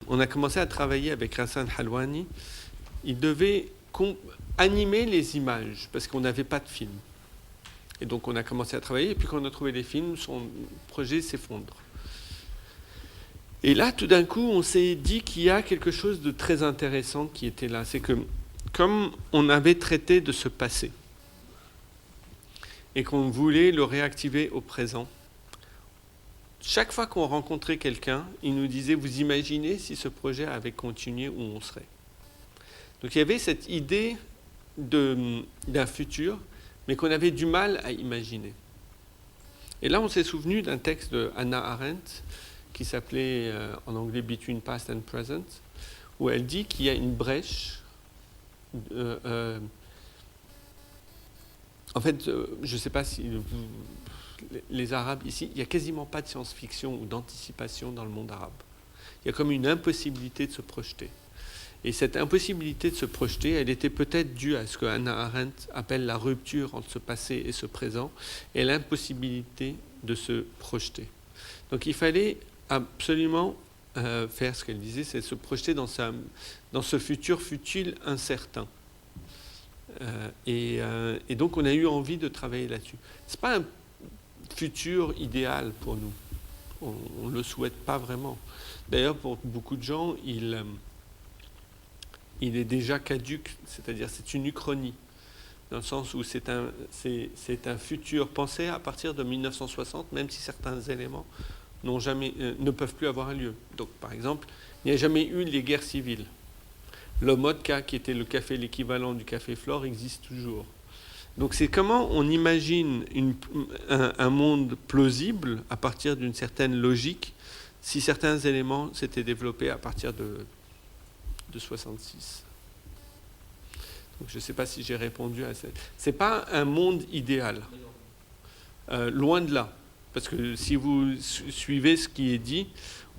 on a commencé à travailler avec Hassan Halwani. Il devait animer les images, parce qu'on n'avait pas de film. Et donc on a commencé à travailler, et puis quand on a trouvé les films, son projet s'effondre. Et là, tout d'un coup, on s'est dit qu'il y a quelque chose de très intéressant qui était là. C'est que, comme on avait traité de ce passé, et qu'on voulait le réactiver au présent, chaque fois qu'on rencontrait quelqu'un, il nous disait « Vous imaginez si ce projet avait continué, où on serait ?» Donc il y avait cette idée d'un futur, mais qu'on avait du mal à imaginer. Et là, on s'est souvenu d'un texte de Hannah Arendt, qui s'appelait en anglais « Between Past and Present », où elle dit qu'il y a une brèche. En fait, je ne sais pas si les Arabes ici, il n'y a quasiment pas de science-fiction ou d'anticipation dans le monde arabe. Il y a comme une impossibilité de se projeter. Et cette impossibilité de se projeter, elle était peut-être due à ce que Hannah Arendt appelle la rupture entre ce passé et ce présent, et l'impossibilité de se projeter. Donc il fallait absolument faire ce qu'elle disait, c'est se projeter dans ce futur fut-il incertain. Et donc on a eu envie de travailler là-dessus. Ce n'est pas un futur idéal pour nous. On ne le souhaite pas vraiment. D'ailleurs, pour beaucoup de gens, il est déjà caduque, c'est-à-dire c'est une uchronie, dans le sens où c'est un futur pensé à partir de 1960, même si certains éléments ne peuvent plus avoir lieu. Donc, par exemple, il n'y a jamais eu les guerres civiles. Le Modka, qui était l'équivalent du café Flore, existe toujours. Donc c'est comment on imagine un monde plausible à partir d'une certaine logique, si certains éléments s'étaient développés à partir de 66. Donc je ne sais pas si j'ai répondu à ça. Ce n'est pas un monde idéal. Loin de là. Parce que si vous suivez ce qui est dit,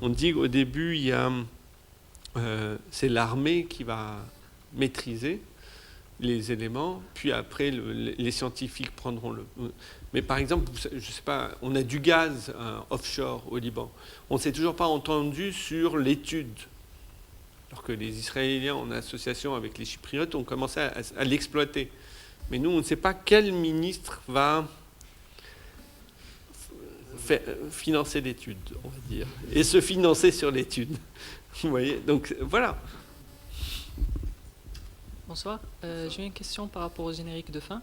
on dit qu'au début, c'est l'armée qui va maîtriser les éléments, puis après les scientifiques prendront le... Mais par exemple, je ne sais pas, on a du gaz offshore au Liban. On ne s'est toujours pas entendu sur l'étude. Alors que les Israéliens, en association avec les Chypriotes, ont commencé à l'exploiter. Mais nous, on ne sait pas quel ministre va financer l'étude, on va dire, et se financer sur l'étude. Vous voyez, donc voilà. Bonsoir, j'ai une question par rapport au générique de fin.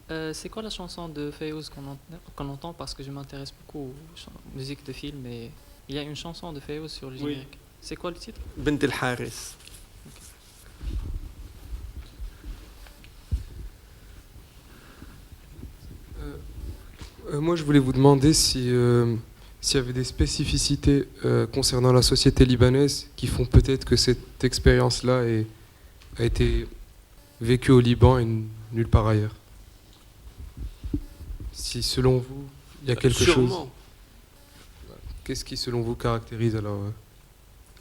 C'est quoi la chanson de Fayrouz qu'on entend, parce que je m'intéresse beaucoup aux musiques de films, et il y a une chanson de Fayrouz sur le générique. Oui. C'est quoi le titre? Bint el-Haris. Moi, je voulais vous demander s'il y avait des spécificités concernant la société libanaise qui font peut-être que cette expérience-là a été vécue au Liban et nulle part ailleurs. Si, selon vous, il y a quelque chose... Qu'est-ce qui, selon vous, caractérise alors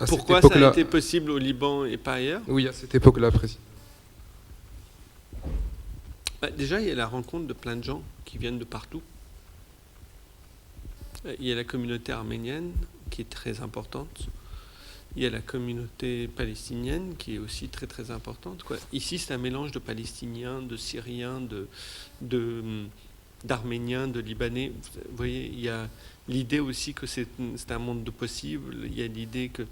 pourquoi ça a été possible au Liban et pas ailleurs? Oui, à cette époque-là, précis. Déjà, il y a la rencontre de plein de gens qui viennent de partout. Il y a la communauté arménienne qui est très importante. Il y a la communauté palestinienne qui est aussi très très importante. Ici, c'est un mélange de Palestiniens, de Syriens, d'Arméniens, de Libanais. Vous voyez, il y a l'idée aussi que c'est un monde de possibles. Il y a l'idée que...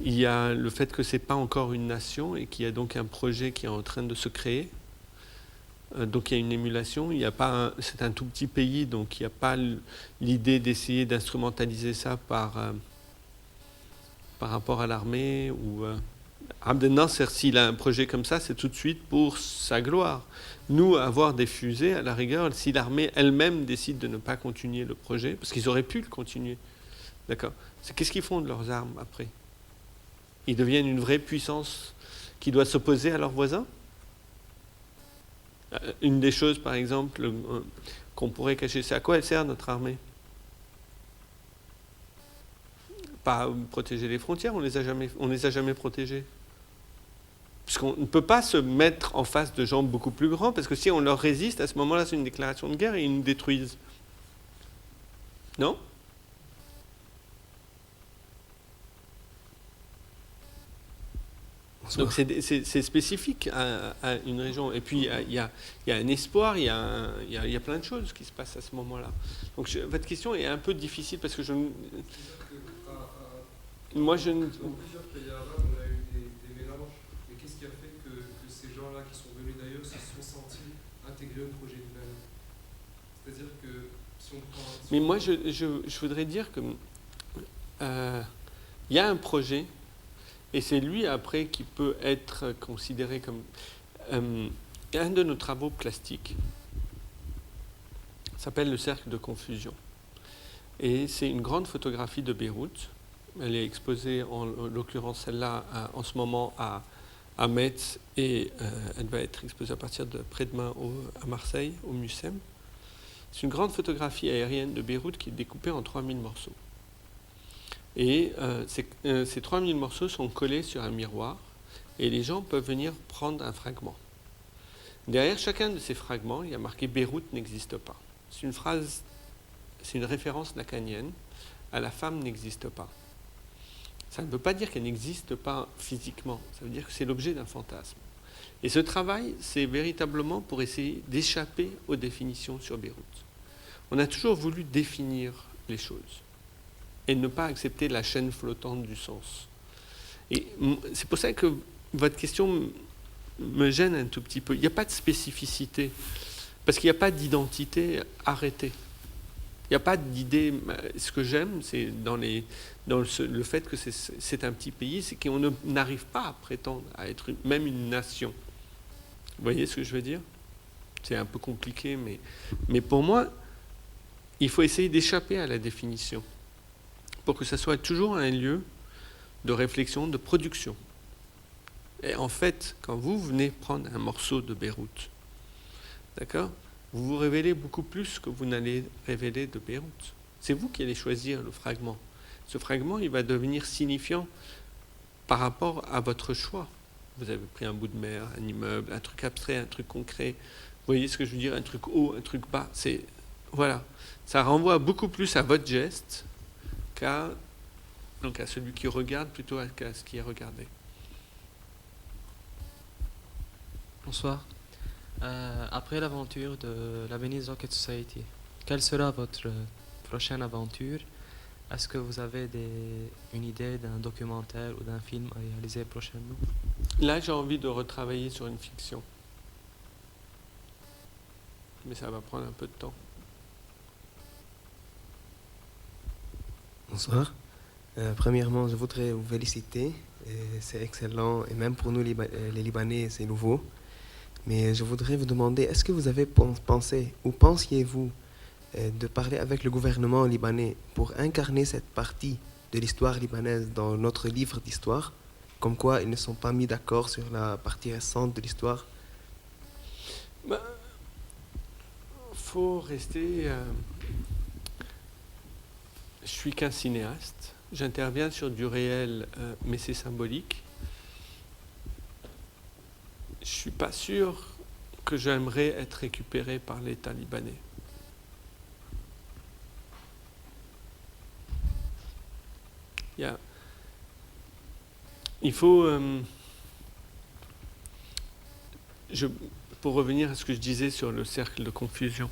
il y a le fait que ce n'est pas encore une nation et qu'il y a donc un projet qui est en train de se créer. Donc il y a une émulation. C'est un tout petit pays, donc il n'y a pas l'idée d'essayer d'instrumentaliser ça par rapport à l'armée. Abdel Nasser, s'il a un projet comme ça, c'est tout de suite pour sa gloire. Nous, avoir des fusées, à la rigueur, si l'armée elle-même décide de ne pas continuer le projet, parce qu'ils auraient pu le continuer, d'accord. Qu'est-ce qu'ils font de leurs armes après? Ils deviennent une vraie puissance qui doit s'opposer à leurs voisins? Une des choses, par exemple, qu'on pourrait cacher, c'est à quoi elle sert, notre armée? Pas à protéger les frontières, on les a jamais protégées. Puisqu'on ne peut pas se mettre en face de gens beaucoup plus grands, parce que si on leur résiste, à ce moment-là, c'est une déclaration de guerre et ils nous détruisent. Non? Donc c'est spécifique à une région. Et puis il y a un espoir, il y a plein de choses qui se passent à ce moment-là. Donc votre question est un peu difficile parce que moi je ne... Dans plusieurs pays arabes, on a eu des mélanges. Mais qu'est-ce qui a fait que ces gens-là qui sont venus d'ailleurs se sont sentis intégrés au projet libanais? C'est-à-dire que si on prend... Mais moi je voudrais dire que il y a un projet. Et c'est lui, après, qui peut être considéré comme un de nos travaux plastiques. S'appelle le cercle de confusion. Et c'est une grande photographie de Beyrouth. Elle est exposée, en l'occurrence celle-là, en ce moment à Metz, et elle va être exposée à partir de après-demain à Marseille, au MUSEM. C'est une grande photographie aérienne de Beyrouth qui est découpée en 3000 morceaux. Et ces 3000 morceaux sont collés sur un miroir et les gens peuvent venir prendre un fragment. Derrière chacun de ces fragments, il y a marqué « Beyrouth n'existe pas ». C'est une phrase, c'est une référence lacanienne à « la femme n'existe pas ». Ça ne veut pas dire qu'elle n'existe pas physiquement, ça veut dire que c'est l'objet d'un fantasme. Et ce travail, c'est véritablement pour essayer d'échapper aux définitions sur Beyrouth. On a toujours voulu définir les choses et ne pas accepter la chaîne flottante du sens. Et c'est pour ça que votre question me gêne un tout petit peu. Il n'y a pas de spécificité, parce qu'il n'y a pas d'identité arrêtée. Il n'y a pas d'idée. Ce que j'aime, c'est dans le fait que c'est un petit pays, c'est qu'on n'arrive pas à prétendre à être même une nation. Vous voyez ce que je veux dire? C'est un peu compliqué, mais pour moi, il faut essayer d'échapper à la définition, pour que ça soit toujours un lieu de réflexion, de production. Et en fait, quand vous venez prendre un morceau de Beyrouth, d'accord, vous vous révélez beaucoup plus que vous n'allez révéler de Beyrouth. C'est vous qui allez choisir le fragment. Ce fragment, il va devenir signifiant par rapport à votre choix. Vous avez pris un bout de mer, un immeuble, un truc abstrait, un truc concret. Vous voyez ce que je veux dire? Un truc haut, un truc bas. Voilà. Ça renvoie beaucoup plus à votre geste qu'à celui qui regarde plutôt qu'à ce qui est regardé. Bonsoir. Après l'aventure de la Venice Rocket Society, quelle sera votre prochaine aventure? Est-ce que vous avez une idée d'un documentaire ou d'un film à réaliser prochainement? Là, j'ai envie de retravailler sur une fiction. Mais ça va prendre un peu de temps. Bonsoir. Premièrement, je voudrais vous féliciter. C'est excellent, et même pour nous, les Libanais, c'est nouveau. Mais je voudrais vous demander, est-ce que vous avez pensé, ou pensiez-vous, de parler avec le gouvernement libanais pour incarner cette partie de l'histoire libanaise dans notre livre d'histoire, comme quoi ils ne sont pas mis d'accord sur la partie récente de l'histoire? Faut rester... Je suis qu'un cinéaste. J'interviens sur du réel, mais c'est symbolique. Je ne suis pas sûr que j'aimerais être récupéré par l'État libanais. Il faut... pour revenir à ce que je disais sur le cercle de confusion,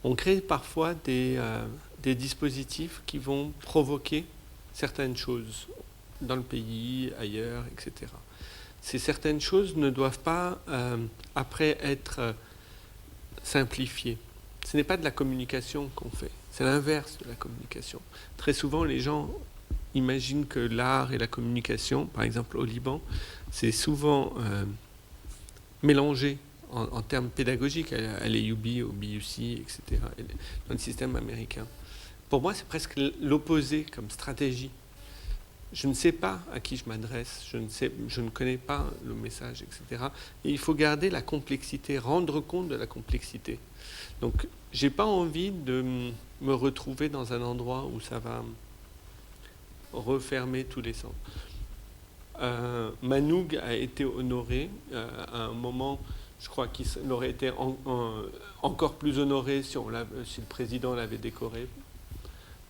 on crée parfois des dispositifs qui vont provoquer certaines choses dans le pays, ailleurs, etc. Ces certaines choses ne doivent pas, après, être simplifiées. Ce n'est pas de la communication qu'on fait, c'est l'inverse de la communication. Très souvent, les gens imaginent que l'art et la communication, par exemple au Liban, c'est souvent mélangé en termes pédagogiques à l'EUB, au BUC, etc., dans le système américain. Pour moi, c'est presque l'opposé comme stratégie. Je ne sais pas à qui je m'adresse, je ne connais pas le message, etc. Et il faut garder la complexité, rendre compte de la complexité. Donc, je n'ai pas envie de me retrouver dans un endroit où ça va refermer tous les sens. Manoug a été honoré à un moment, je crois qu'il aurait été encore plus honoré si le président l'avait décoré.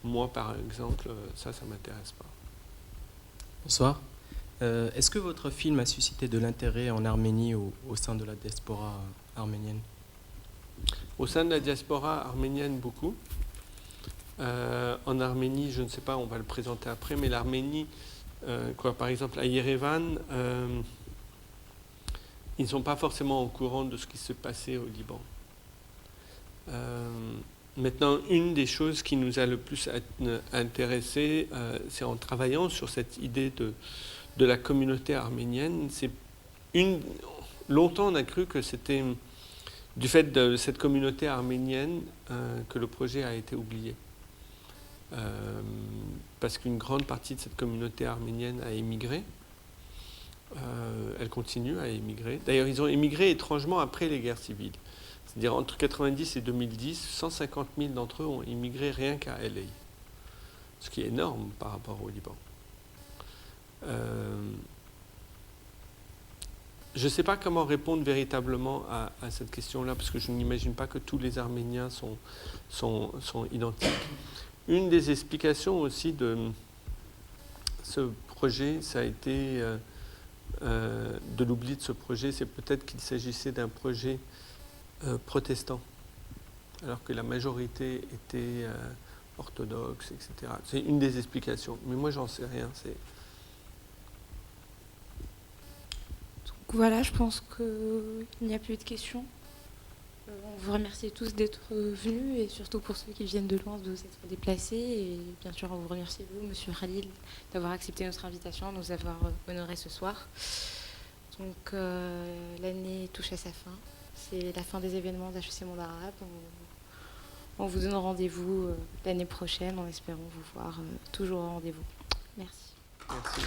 Moi, par exemple, ça ne m'intéresse pas. Bonsoir. Est-ce que votre film a suscité de l'intérêt en Arménie au sein de la diaspora arménienne? Au sein de la diaspora arménienne, beaucoup. En Arménie, je ne sais pas, on va le présenter après, mais l'Arménie, par exemple à Yerevan, ils ne sont pas forcément au courant de ce qui se passait au Liban. Maintenant, une des choses qui nous a le plus intéressé, c'est en travaillant sur cette idée de la communauté arménienne. Longtemps, on a cru que c'était du fait de cette communauté arménienne que le projet a été oublié. Parce qu'une grande partie de cette communauté arménienne a émigré. Elle continue à émigrer. D'ailleurs, ils ont émigré étrangement après les guerres civiles. C'est-à-dire entre 1990 et 2010, 150 000 d'entre eux ont immigré rien qu'à LA. Ce qui est énorme par rapport au Liban. Je ne sais pas comment répondre véritablement à cette question-là, parce que je n'imagine pas que tous les Arméniens sont identiques. Une des explications aussi de ce projet, ça a été de l'oubli de ce projet, c'est peut-être qu'il s'agissait d'un projet protestant, alors que la majorité était orthodoxe, etc. C'est une des explications, mais moi j'en sais rien. Voilà, je pense qu'il n'y a plus de questions. On vous remercie tous d'être venus et surtout pour ceux qui viennent de loin de s'être déplacés. Et bien sûr, on vous remercie, vous, Monsieur Khalil, d'avoir accepté notre invitation, de nous avoir honorés ce soir. Donc, l'année touche à sa fin. C'est la fin des événements d'HEC Monde Arabe. On vous donne rendez-vous l'année prochaine en espérant vous voir toujours au rendez-vous. Merci. Merci.